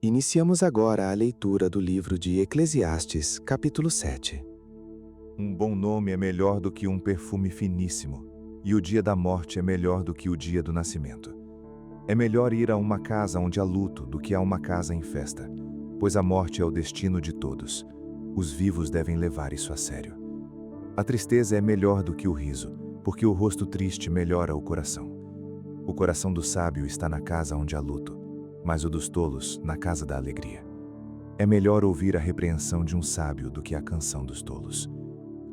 Iniciamos agora a leitura do livro de Eclesiastes, capítulo 7. Um bom nome é melhor do que um perfume finíssimo, e o dia da morte é melhor do que o dia do nascimento. É melhor ir a uma casa onde há luto do que a uma casa em festa, pois a morte é o destino de todos. Os vivos devem levar isso a sério. A tristeza é melhor do que o riso, porque o rosto triste melhora o coração. O coração do sábio está na casa onde há luto, mas o dos tolos na casa da alegria. É melhor ouvir a repreensão de um sábio do que a canção dos tolos.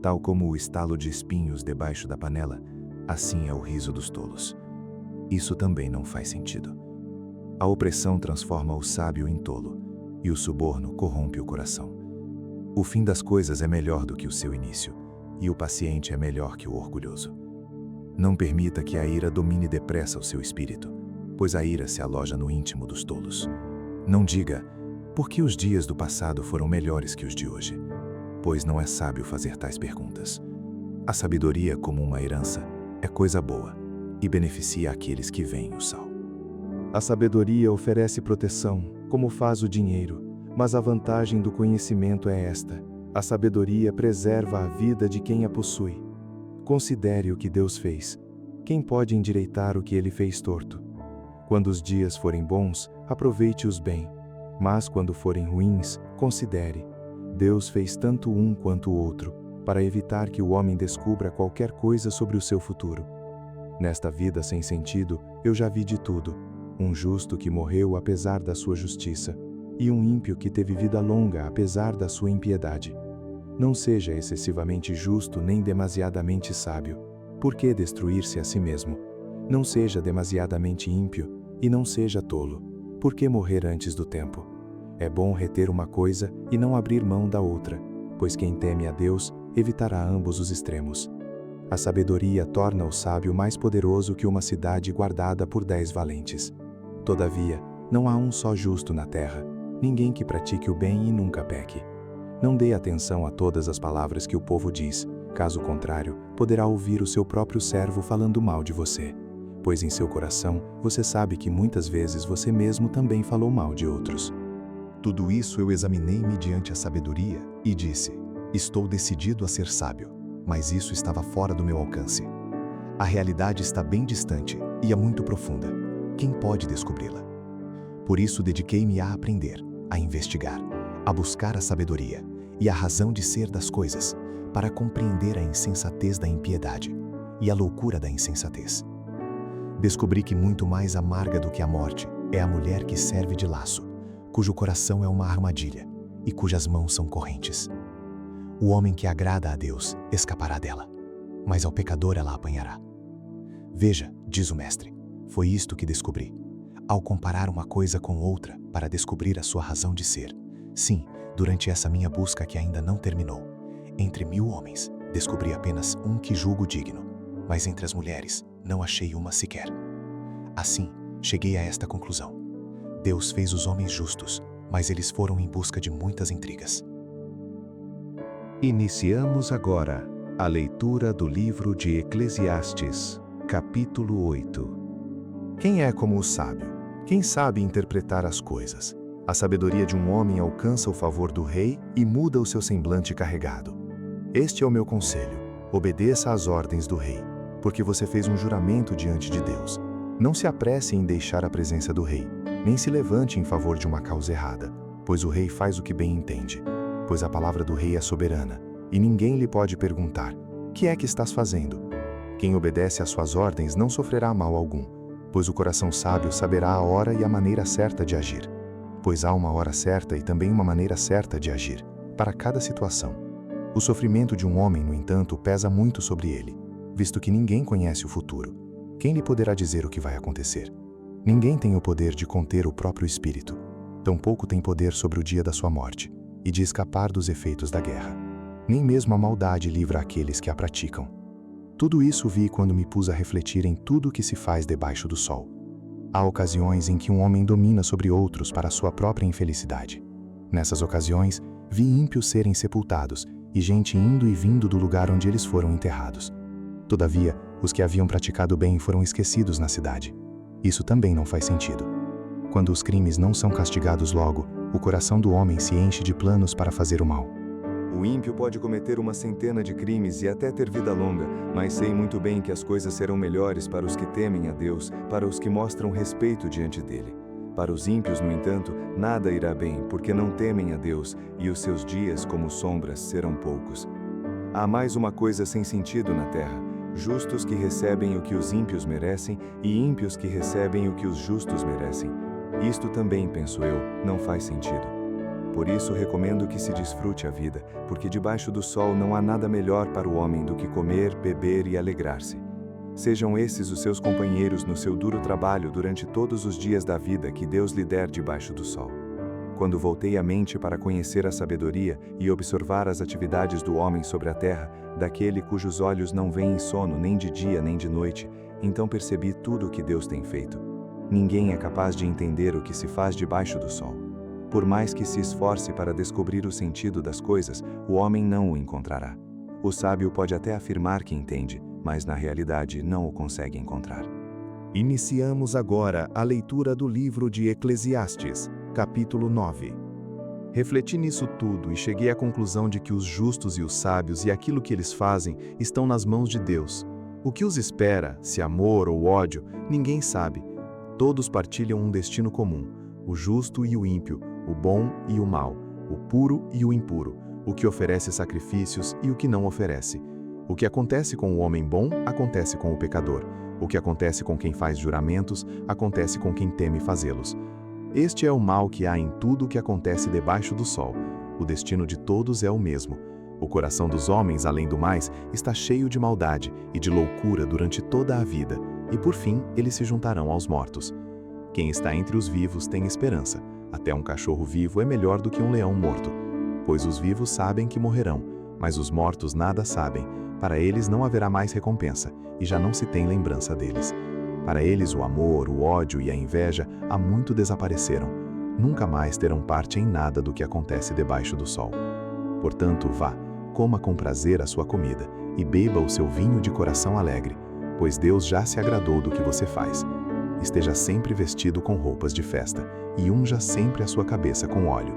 Tal como o estalo de espinhos debaixo da panela, assim é o riso dos tolos. Isso também não faz sentido. A opressão transforma o sábio em tolo, e o suborno corrompe o coração. O fim das coisas é melhor do que o seu início, e o paciente é melhor que o orgulhoso. Não permita que a ira domine depressa o seu espírito, pois a ira se aloja no íntimo dos tolos. Não diga, por que os dias do passado foram melhores que os de hoje? Pois não é sábio fazer tais perguntas. A sabedoria, como uma herança, é coisa boa e beneficia aqueles que veem o sal. A sabedoria oferece proteção, como faz o dinheiro, mas a vantagem do conhecimento é esta: a sabedoria preserva a vida de quem a possui. Considere o que Deus fez. Quem pode endireitar o que ele fez torto? Quando os dias forem bons, aproveite-os bem, mas quando forem ruins, considere. Deus fez tanto um quanto o outro, para evitar que o homem descubra qualquer coisa sobre o seu futuro. Nesta vida sem sentido, eu já vi de tudo: um justo que morreu apesar da sua justiça, e um ímpio que teve vida longa apesar da sua impiedade. Não seja excessivamente justo nem demasiadamente sábio. Por que destruir-se a si mesmo? Não seja demasiadamente ímpio e não seja tolo. Por que morrer antes do tempo? É bom reter uma coisa e não abrir mão da outra, pois quem teme a Deus evitará ambos os extremos. A sabedoria torna o sábio mais poderoso que uma cidade guardada por 10 valentes. Todavia, não há um só justo na terra, ninguém que pratique o bem e nunca peque. Não dê atenção a todas as palavras que o povo diz, caso contrário, poderá ouvir o seu próprio servo falando mal de você. Pois em seu coração, você sabe que muitas vezes você mesmo também falou mal de outros. Tudo isso eu examinei mediante a sabedoria e disse: estou decidido a ser sábio, mas isso estava fora do meu alcance. A realidade está bem distante e é muito profunda. Quem pode descobri-la? Por isso dediquei-me a aprender, a investigar, a buscar a sabedoria e a razão de ser das coisas, para compreender a insensatez da impiedade e a loucura da insensatez. Descobri que muito mais amarga do que a morte é a mulher que serve de laço, cujo coração é uma armadilha e cujas mãos são correntes. O homem que agrada a Deus escapará dela, mas ao pecador ela apanhará. Veja, diz o mestre, foi isto que descobri. Ao comparar uma coisa com outra para descobrir a sua razão de ser, sim, durante essa minha busca que ainda não terminou, entre 1000 homens, descobri apenas um que julgo digno, mas entre as mulheres, não achei uma sequer. Assim, cheguei a esta conclusão: Deus fez os homens justos, mas eles foram em busca de muitas intrigas. Iniciamos agora a leitura do livro de Eclesiastes, capítulo 8. Quem é como o sábio? Quem sabe interpretar as coisas? A sabedoria de um homem alcança o favor do rei e muda o seu semblante carregado. Este é o meu conselho: obedeça às ordens do rei, porque você fez um juramento diante de Deus. Não se apresse em deixar a presença do rei, nem se levante em favor de uma causa errada, pois o rei faz o que bem entende. Pois a palavra do rei é soberana, e ninguém lhe pode perguntar: que é que estás fazendo? Quem obedece às suas ordens não sofrerá mal algum, pois o coração sábio saberá a hora e a maneira certa de agir. Pois há uma hora certa e também uma maneira certa de agir, para cada situação. O sofrimento de um homem, no entanto, pesa muito sobre ele, visto que ninguém conhece o futuro. Quem lhe poderá dizer o que vai acontecer? Ninguém tem o poder de conter o próprio espírito, tampouco tem poder sobre o dia da sua morte, e de escapar dos efeitos da guerra. Nem mesmo a maldade livra aqueles que a praticam. Tudo isso vi quando me pus a refletir em tudo o que se faz debaixo do sol. Há ocasiões em que um homem domina sobre outros para sua própria infelicidade. Nessas ocasiões, vi ímpios serem sepultados e gente indo e vindo do lugar onde eles foram enterrados. Todavia, os que haviam praticado bem foram esquecidos na cidade. Isso também não faz sentido. Quando os crimes não são castigados logo, o coração do homem se enche de planos para fazer o mal. O ímpio pode cometer 100 de crimes e até ter vida longa, mas sei muito bem que as coisas serão melhores para os que temem a Deus, para os que mostram respeito diante dele. Para os ímpios, no entanto, nada irá bem, porque não temem a Deus, e os seus dias, como sombras, serão poucos. Há mais uma coisa sem sentido na terra: justos que recebem o que os ímpios merecem, e ímpios que recebem o que os justos merecem. Isto também, penso eu, não faz sentido. Por isso recomendo que se desfrute a vida, porque debaixo do sol não há nada melhor para o homem do que comer, beber e alegrar-se. Sejam esses os seus companheiros no seu duro trabalho durante todos os dias da vida que Deus lhe der debaixo do sol. Quando voltei a mente para conhecer a sabedoria e observar as atividades do homem sobre a terra, daquele cujos olhos não veem sono nem de dia nem de noite, então percebi tudo o que Deus tem feito. Ninguém é capaz de entender o que se faz debaixo do sol. Por mais que se esforce para descobrir o sentido das coisas, o homem não o encontrará. O sábio pode até afirmar que entende, mas na realidade não o consegue encontrar. Iniciamos agora a leitura do livro de Eclesiastes, capítulo 9. Refleti nisso tudo e cheguei à conclusão de que os justos e os sábios e aquilo que eles fazem estão nas mãos de Deus. O que os espera, se amor ou ódio, ninguém sabe. Todos partilham um destino comum: o justo e o ímpio, o bom e o mal, o puro e o impuro, o que oferece sacrifícios e o que não oferece. O que acontece com o homem bom, acontece com o pecador. O que acontece com quem faz juramentos, acontece com quem teme fazê-los. Este é o mal que há em tudo o que acontece debaixo do sol. O destino de todos é o mesmo. O coração dos homens, além do mais, está cheio de maldade e de loucura durante toda a vida, e por fim eles se juntarão aos mortos. Quem está entre os vivos tem esperança. Até um cachorro vivo é melhor do que um leão morto. Pois os vivos sabem que morrerão, mas os mortos nada sabem. Para eles não haverá mais recompensa, e já não se tem lembrança deles. Para eles o amor, o ódio e a inveja há muito desapareceram. Nunca mais terão parte em nada do que acontece debaixo do sol. Portanto, vá, coma com prazer a sua comida, e beba o seu vinho de coração alegre, pois Deus já se agradou do que você faz. Esteja sempre vestido com roupas de festa, e unja sempre a sua cabeça com óleo.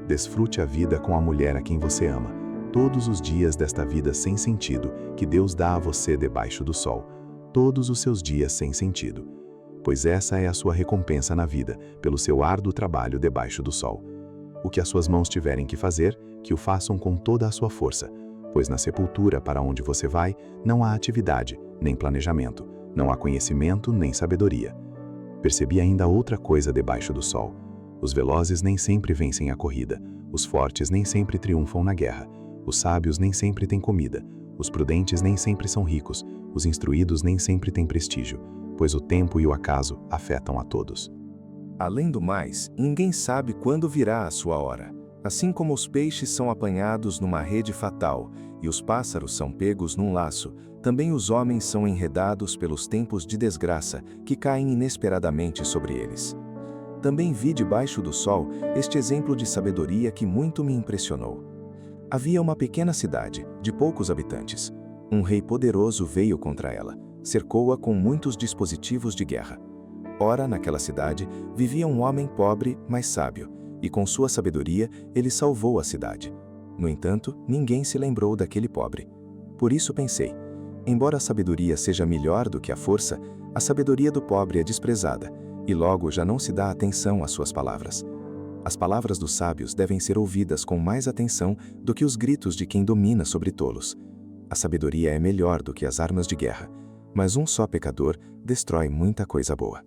Desfrute a vida com a mulher a quem você ama, todos os dias desta vida sem sentido que Deus dá a você debaixo do sol, todos os seus dias sem sentido. Pois essa é a sua recompensa na vida, pelo seu árduo trabalho debaixo do sol. O que as suas mãos tiverem que fazer, que o façam com toda a sua força, pois na sepultura para onde você vai, não há atividade, nem planejamento, não há conhecimento, nem sabedoria. Percebi ainda outra coisa debaixo do sol. Os velozes nem sempre vencem a corrida, os fortes nem sempre triunfam na guerra, os sábios nem sempre têm comida, os prudentes nem sempre são ricos, os instruídos nem sempre têm prestígio, pois o tempo e o acaso afetam a todos. Além do mais, ninguém sabe quando virá a sua hora. Assim como os peixes são apanhados numa rede fatal e os pássaros são pegos num laço, também os homens são enredados pelos tempos de desgraça que caem inesperadamente sobre eles. Também vi debaixo do sol este exemplo de sabedoria que muito me impressionou. Havia uma pequena cidade, de poucos habitantes. Um rei poderoso veio contra ela, cercou-a com muitos dispositivos de guerra. Ora, naquela cidade, vivia um homem pobre, mas sábio, e com sua sabedoria ele salvou a cidade. No entanto, ninguém se lembrou daquele pobre. Por isso pensei, embora a sabedoria seja melhor do que a força, a sabedoria do pobre é desprezada, e logo já não se dá atenção às suas palavras. As palavras dos sábios devem ser ouvidas com mais atenção do que os gritos de quem domina sobre tolos. A sabedoria é melhor do que as armas de guerra, mas um só pecador destrói muita coisa boa.